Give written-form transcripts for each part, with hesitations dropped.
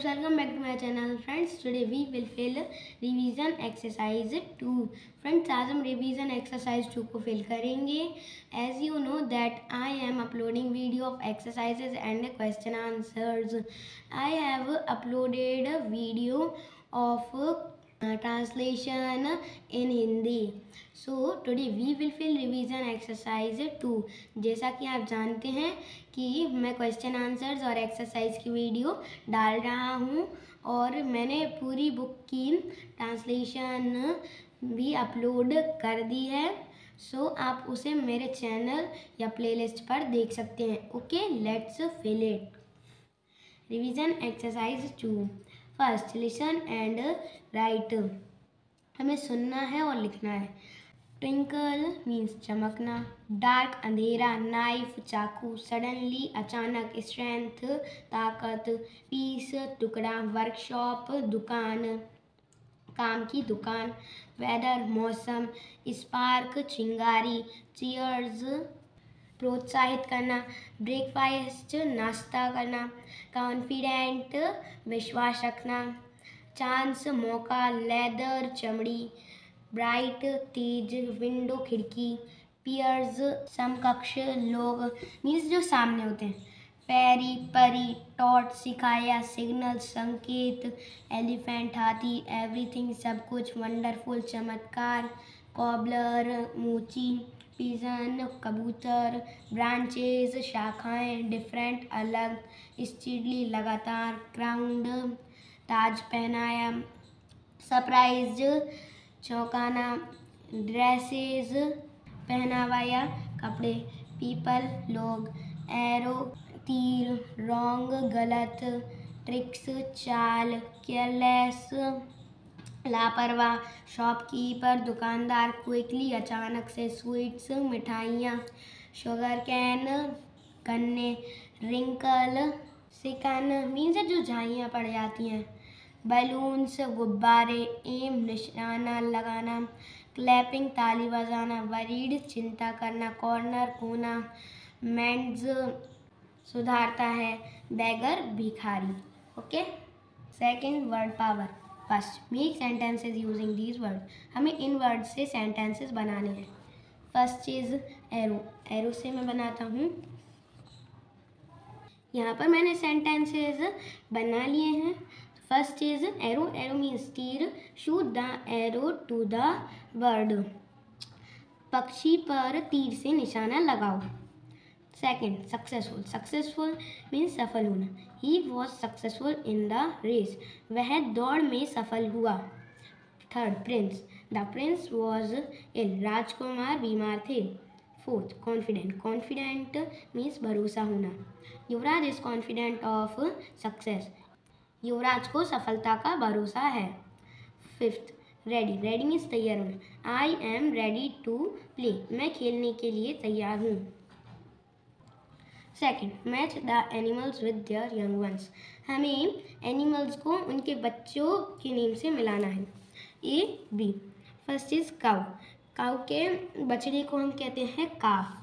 Welcome back to my channel friends. Today we will fill revision exercise 2. Friends, आज हम revision exercise 2 को fill करेंगे. As you know that I am uploading video of exercises and question answers. I have uploaded a video of translation in Hindi. So today we will fill revision exercise 2. जैसा कि आप जानते हैं कि मैं question answers और exercise की video डाल रहा हूँ और मैंने पूरी बुक की ट्रांसलेशन भी अपलोड कर दी है. सो आप उसे मेरे चैनल या प्लेलिस्ट पर देख सकते हैं. Okay, let's fill it. Revision exercise 2. First, listen and write. हमें सुनना है और लिखना है. ट्विंकल मीन्स चमकना. डार्क अंधेरा. नाइफ चाकू. सडनली अचानक. स्ट्रेंथ ताकत. पीस टुकड़ा. वर्कशॉप दुकान काम की दुकान. वेदर मौसम. स्पार्क चिंगारी. चीयर्स प्रोत्साहित करना. ब्रेकफास्ट नाश्ता करना. कॉन्फिडेंट विश्वास रखना. चांस मौका. लेदर चमड़ी. ब्राइट तेज. विंडो खिड़की. पियर्स समकक्ष लोग मीन्स जो सामने होते हैं. फेरी परी. टॉट सिखाया. सिग्नल संकेत. एलिफेंट हाथी. एवरीथिंग सब कुछ. वंडरफुल चमत्कार. कॉबलर मूची. पिजन कबूतर. ब्रांचेस शाखाएं. डिफरेंट अलग. स्टीडली लगातार. क्राउंड ताज पहनाया. सरप्राइज चौंकाना. ड्रेसेस पहनावा या कपड़े. पीपल लोग. एरो तीर. रॉन्ग गलत. ट्रिक्स चाल. केयरलेस लापरवाह. शॉपकीपर दुकानदार. क्विकली अचानक से. स्वीट्स मिठाइयाँ. शुगर कैन गन्ने. रिंकल सिकन मीन्स जो झाइयाँ पड़ जाती हैं. बैलून्स गुब्बारे. एम निशाना लगाना. क्लैपिंग ताली बजाना. वरीड चिंता करना. कॉर्नर कोना. मेंड्स सुधारता है. बेगर भिखारी. Okay. Second, word power. First, make sentences using these word. हमें इन वर्ड से सेंटेंसेस बनाने हैं. First is arrow. एरो से मैं बनाता हूँ. यहाँ पर मैंने सेंटेंसेस बना लिए हैं. First is arrow. Arrow means तीर. Shoot the arrow to the bird. पक्षी पर तीर से निशाना लगाओ. Second, successful. सक्सेसफुल मीन्स सफल होना. He was successful in the race. वह दौड़ में सफल हुआ. Third, prince. The prince was ill. राजकुमार बीमार थे. Fourth, confident. कॉन्फिडेंट मीन्स भरोसा होना. Yuvraj is confident of success. Yuvraj को सफलता का भरोसा है. Fifth, ready. रेडी मीन्स तैयार होना. I am ready to play. मैं खेलने के लिए तैयार हूँ. Second, match the animals with their young ones. हमें एनिमल्स को उनके बच्चों के नेम से मिलाना है. A B. First is cow. Cow के बछड़े को हम कहते हैं काफ.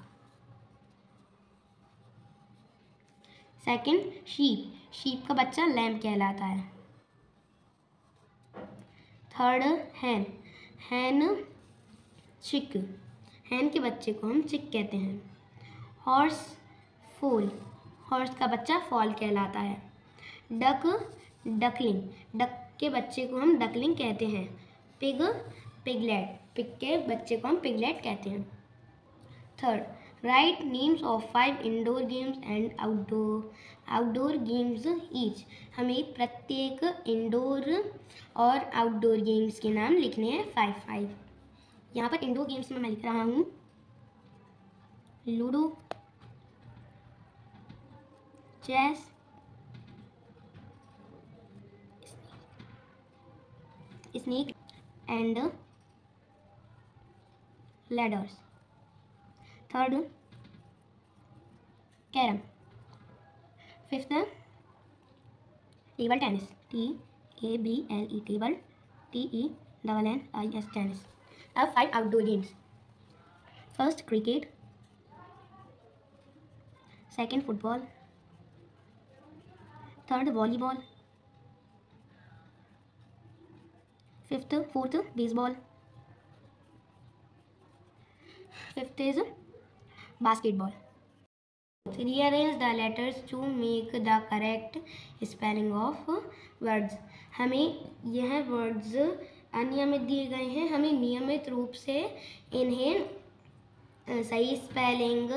Second, sheep. शीप का बच्चा लैम्ब कहलाता है. थर्ड, हैन. हैन चिक. हैन के बच्चे को हम चिक कहते हैं. हॉर्स फोल. हॉर्स का बच्चा फॉल कहलाता है. Duck duckling. डक के बच्चे को हम डकलिंग कहते हैं. Pig piglet. पिग के बच्चे को हम पिगलेट कहते हैं. Third, right names of 5 indoor games and outdoor games each. हमें प्रत्येक इंडोर और आउटडोर गेम्स के नाम लिखने हैं. 5. यहाँ पर इंडोर गेम्स में मैं लिख रहा हूँ ludo, chess, snake and ladders. Third, carrom. Fifth, table tennis. TABLE table. TENNIS tennis. अब 5 outdoor games. First, cricket. Second, football. Third, volleyball. Fourth baseball, fifth is basketball. Rearrange the letters to make the correct spelling of words। हमें यह words अनियमित दिए गए हैं, हमें नियमित रूप से इन्हें सही स्पेलिंग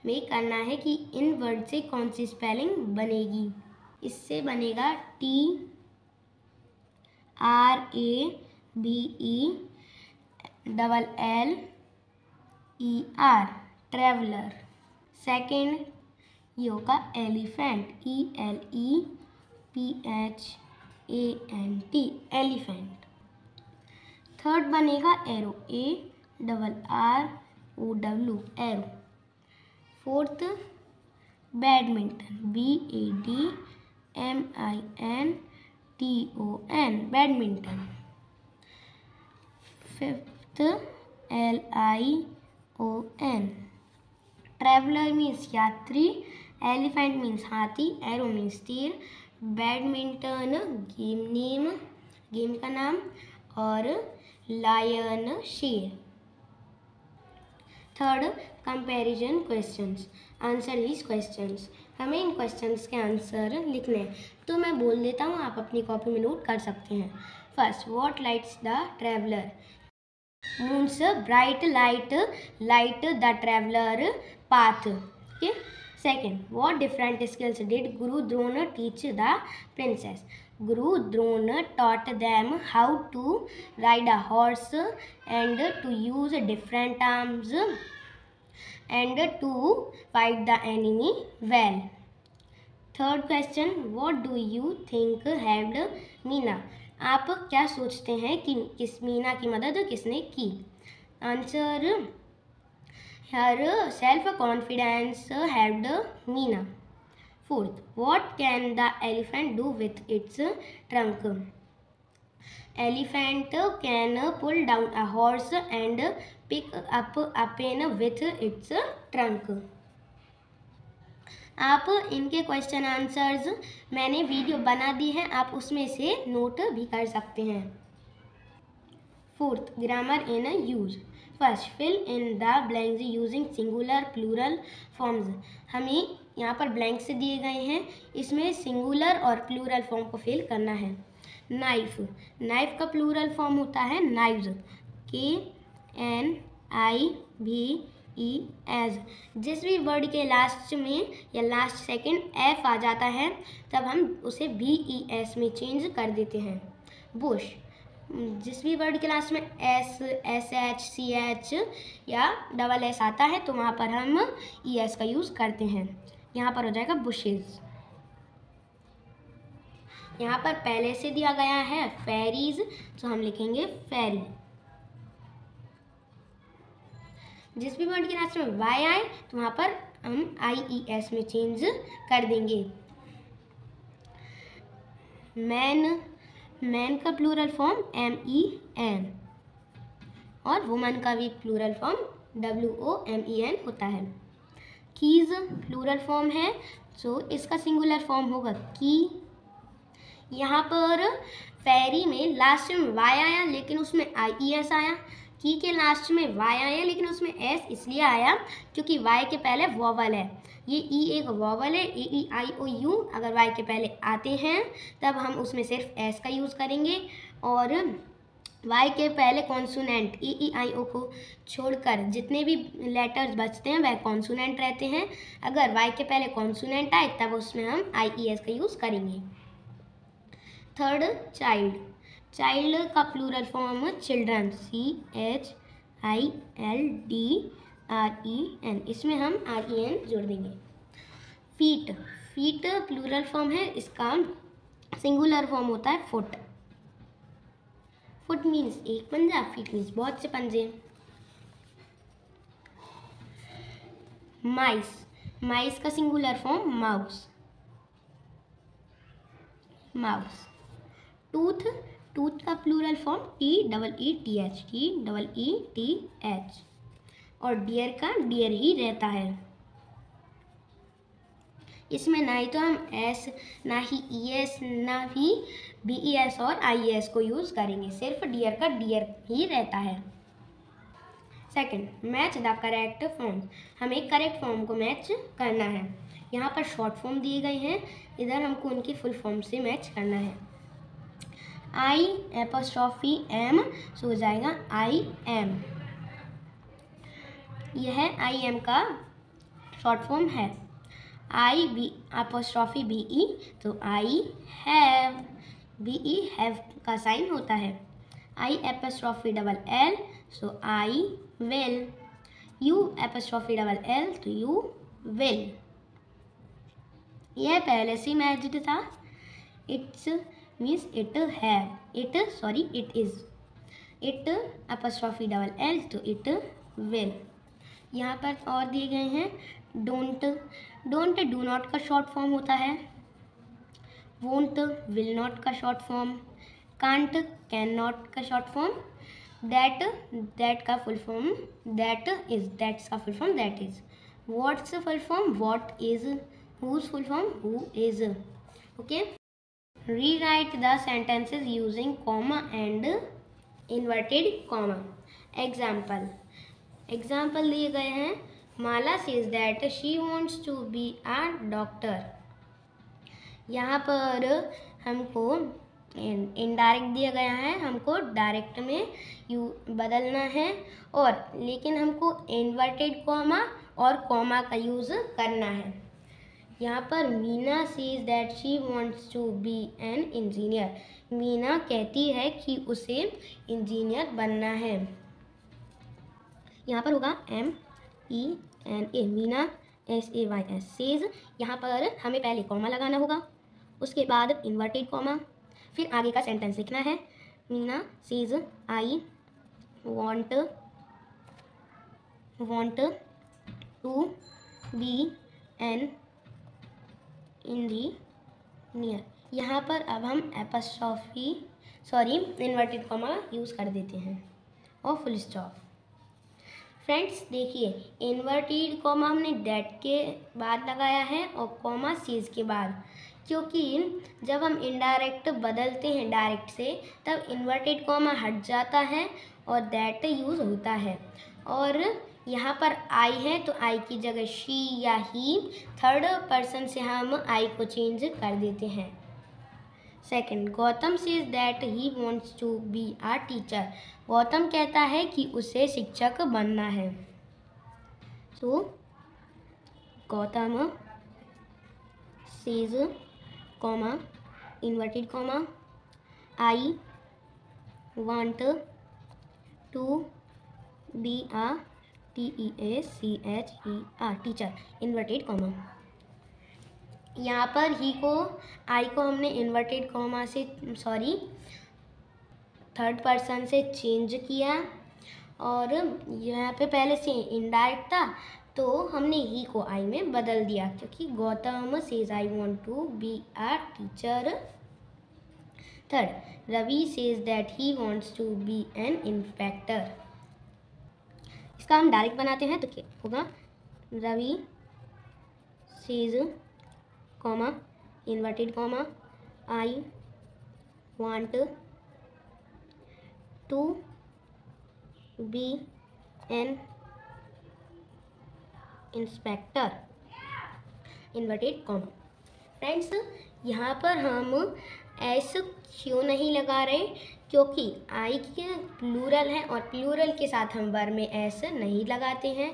में करना है कि इन वर्ड से कौन सी स्पेलिंग बनेगी। इससे बनेगा TRAVELLER, ट्रैवलर। सेकेंड ये होगा एलिफेंट, ELEPHANT, एलिफेंट। थर्ड बनेगा arrow, ARROW, arrow. Fourth badminton, BADMINTON, badminton. Fifth LION, traveller means यात्री, एलिफेंट मीन्स हाथी, एरो मीन्स तीर, बैडमिंटन गेम नेम, गेम का नाम, और लायन शेर। Third comparison questions, answer these questions. हमें इन क्वेश्चंस के आंसर लिखने हैं, तो मैं बोल देता हूँ, आप अपनी कॉपी में नोट कर सकते हैं। First, what lights the traveller, moon's bright light the traveler path। Okay, second, what different skills did Guru Drona teach the princess? Guru Drona taught them how to ride a horse and to use different arms and to fight the enemy well। Third question, what do you think helped Meena? आप क्या सोचते हैं कि मीना की मदद किसने की? Answer, her self confidence helped Meena. Fourth, what can the elephant do with its trunk? Elephant can pull down a horse and pick up a pen with its trunk. आप इनके क्वेश्चन आंसर्स मैंने वीडियो बना दी है, आप उसमें से note भी कर सकते हैं। Fourth, grammar in use. First, fill in the blanks using singular plural forms. हमें यहाँ पर ब्लैंक्स दिए गए हैं, इसमें सिंगुलर और प्लूरल फॉर्म को फिल करना है। नाइफ, नाइफ का प्लूरल फॉर्म होता है नाइव्स, KNIVES। जिस भी वर्ड के लास्ट में या लास्ट सेकंड F आ जाता है तब हम उसे BES में चेंज कर देते हैं। बुश, जिस भी वर्ड के लास्ट में S, SH, CH या डबल S आता है तो वहाँ पर हम ES का यूज़ करते हैं। यहाँ पर हो जाएगा बुशेज। यहाँ पर पहले से दिया गया है फेरीज, तो हम लिखेंगे फेरी। जिस भी वर्ड के लास्ट में Y आए तो वहाँ पर हम IES में चेंज कर देंगे। मैन, मैन का प्लूरल फॉर्म MEN और वुमन का भी प्लूरल फॉर्म WOMEN होता है। कीज प्लूरल फॉर्म है तो इसका सिंगुलर फॉर्म होगा की। यहाँ पर फेरी में लास्ट में Y आया लेकिन उसमें IES आया, की के लास्ट में Y आया लेकिन उसमें S इसलिए आया क्योंकि Y के पहले वॉवल है। ये E एक वॉवल है, EEIOU। अगर Y के पहले आते हैं तब हम उसमें सिर्फ S का यूज़ करेंगे और Y के पहले कॉन्सोनेंट EEIO को छोड़कर जितने भी लेटर्स बचते हैं वह कॉन्सोनेंट रहते हैं। अगर Y के पहले कॉन्सोनेंट आए तब उसमें हम IES का यूज़ करेंगे। थर्ड, चाइल्ड, चाइल्ड का प्लूरल फॉर्म चिल्ड्रन, CHILDREN, इसमें हम REN जोड़ देंगे। फीट, फीट प्लूरल फॉर्म है, इसका सिंगुलर फॉर्म होता है फुट। फुट मीन्स एक पंजा, फीट मीन्स बहुत से पंजे। माइस, माइस का singular form mouse, mouse. Tooth, tooth का प्लूरल फॉर्म TEETH, और डियर का डियर ही रहता है। इसमें ना ही तो हम एस, ना ही ई एस, ना ही बी ई एस और आई ई एस को यूज़ करेंगे, सिर्फ डियर का डियर ही रहता है। Second, match the correct form. हमें करेक्ट फॉर्म को मैच करना है। यहाँ पर शॉर्ट फॉर्म दिए गए हैं, इधर हमको उनकी फुल फॉर्म से मैच करना है। आई एपोस्ट्रॉफी एम, सो हो जाएगा आई एम। यह आई एम का शॉर्ट फॉर्म है। I B apostrophe B E, तो I have, B E have का साइन होता है। I apostrophe double L, so I will. You apostrophe double L, तो यू विल। यह पहले से मैच्ड था। It's means it have, it sorry it is. It apostrophe double L, तो it will. यहाँ पर और दिए गए हैं डोंट। डोंट डू नॉट का शॉर्ट फॉर्म होता है। वोंट विल नॉट का short form. Can't can not का शॉर्ट फॉर्म। दैट, दैट का full form that is, that's का full form that is. What's full form what is. Who's full form who is. Okay, rewrite the sentences using comma and inverted comma. Example दिए गए हैं। Mala says that she wants to be a doctor. यहाँ पर हमको indirect दिया गया है, हमको डायरेक्ट में बदलना है, और लेकिन हमको इन्वर्टेड कॉमा और कॉमा का यूज़ करना है। यहाँ पर Meena says that she wants to be an engineer. Meena कहती है कि उसे इंजीनियर बनना है। यहाँ पर होगा M E N A, Meena S A Y S. Says, यहाँ पर हमें पहले कॉमा लगाना होगा, उसके बाद इन्वर्टेड कॉमा, फिर आगे का सेंटेंस लिखना है। Meena says I want to be an engineer. यहाँ पर अब हम apostrophe sorry inverted comma use कर देते हैं और फुल स्टॉप। फ्रेंड्स देखिए, इन्वर्टेड कॉमा हमने डेट के बाद लगाया है और कॉमा सीज के बाद, क्योंकि जब हम इनडायरेक्ट बदलते हैं डायरेक्ट से तब इन्वर्टेड कॉमा हट जाता है और दैट यूज़ होता है। और यहाँ पर आई है तो आई की जगह शी या ही, थर्ड पर्सन से हम आई को चेंज कर देते हैं। Second, Gautam says that he wants to be a teacher. Gautam कहता है कि उसे शिक्षक बनना है। So Gautam says comma inverted comma I want to be a TEACHER teacher, inverted comma. यहाँ पर ही को, आई को हमने इन्वर्टेड कॉमा से सॉरी थर्ड पर्सन से चेंज किया, और यहाँ पे पहले से इनडायरेक्ट था तो हमने ही को आई में बदल दिया, क्योंकि Gautam says I want to be a teacher. Third, Ravi says that he wants to be an inspector. इसका हम डायरेक्ट बनाते हैं तो क्या होगा, Ravi says comma inverted comma I want to be an inspector, inverted comma. Friends यहाँ पर हम एस क्यों नहीं लगा रहे, क्योंकि आई के प्लूरल है और प्लूरल के साथ हम वर्ब में एस नहीं लगाते हैं।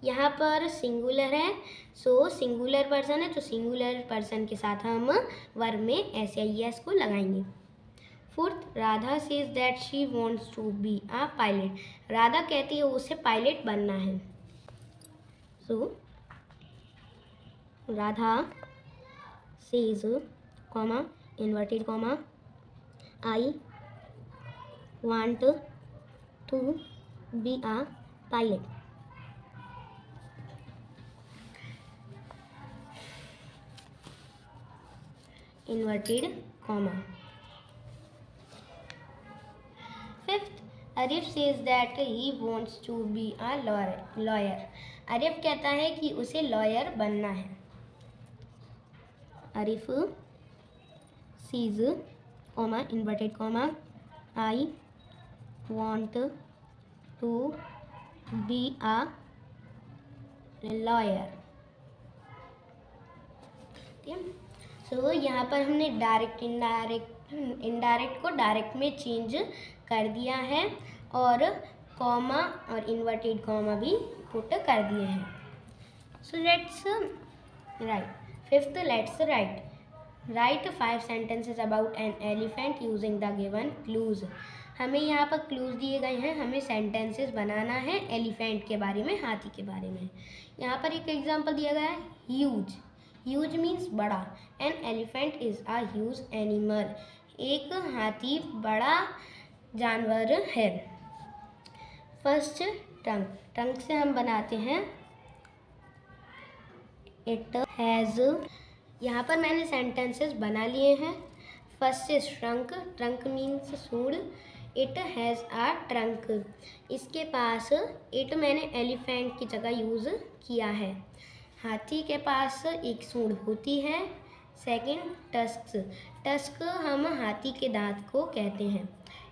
यहाँ पर सिंगुलर है, सो सिंगुलर पर्सन है तो सिंगुलर पर्सन के साथ हम वर्ब में एस या एस को लगाएंगे। Fourth, Radha says that she wants to be a pilot. Radha कहती है उसे पायलट बनना है। So Radha says comma inverted comma I want to be a pilot. Inverted comma. Fifth, Arif says that he wants to be a lawyer. Arif कहता है कि उसे lawyer बनना है। Arif says comma inverted comma I want to be a lawyer. ठीक है, so यहाँ पर हमने डायरेक्ट इनडायरेक्ट को डायरेक्ट में चेंज कर दिया है और कॉमा और इन्वर्टेड कॉमा भी पुट कर दिए हैं। So let's write fifth, let's write 5 sentences about an elephant using the given clues. हमें यहाँ पर क्लूज दिए गए हैं, हमें सेंटेंसेस बनाना है एलिफेंट के बारे में, हाथी के बारे में। यहाँ पर एक एग्जांपल दिया गया है ह्यूज। ह्यूज मीन्स बड़ा। An elephant is a huge animal. एक हाथी बड़ा जानवर है। फर्स्ट ट्रंक, ट्रंक से हम बनाते हैं इट हैज़। यहाँ पर मैंने सेंटेंसेस बना लिए हैं। First is trunk, trunk means सूंड। इट हैज़ अ ट्रंक, इसके पास इट मैंने एलिफेंट की जगह यूज़ किया है। हाथी के पास एक सूंड होती है। सेकंड टस्क, टस्क हम हाथी के दांत को कहते हैं।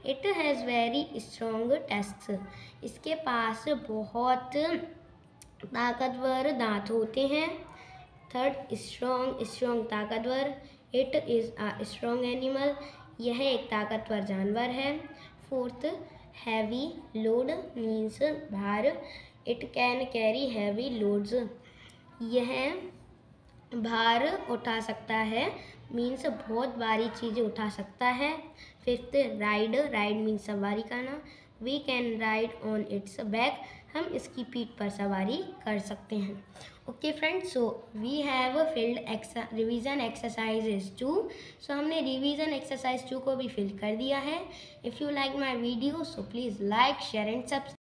It has very strong tusk, इसके पास बहुत ताकतवर दांत होते हैं। थर्ड स्ट्रॉन्ग, स्ट्रॉन्ग ताकतवर। It is a strong animal, यह एक ताकतवर जानवर है। फोर्थ हैवी, लोड मीन्स भार। It can carry heavy loads, यह भार उठा सकता है, मीन्स बहुत भारी चीज़ें उठा सकता है। फिफ्थ राइड, राइड मीन्स सवारी करना। We can ride on its back, हम इसकी पीठ पर सवारी कर सकते हैं। Okay friends, so we have filled revision exercises 2। So हमने रिवीजन एक्सरसाइज 2 को भी फिल कर दिया है। If you like my video so please like share and subscribe.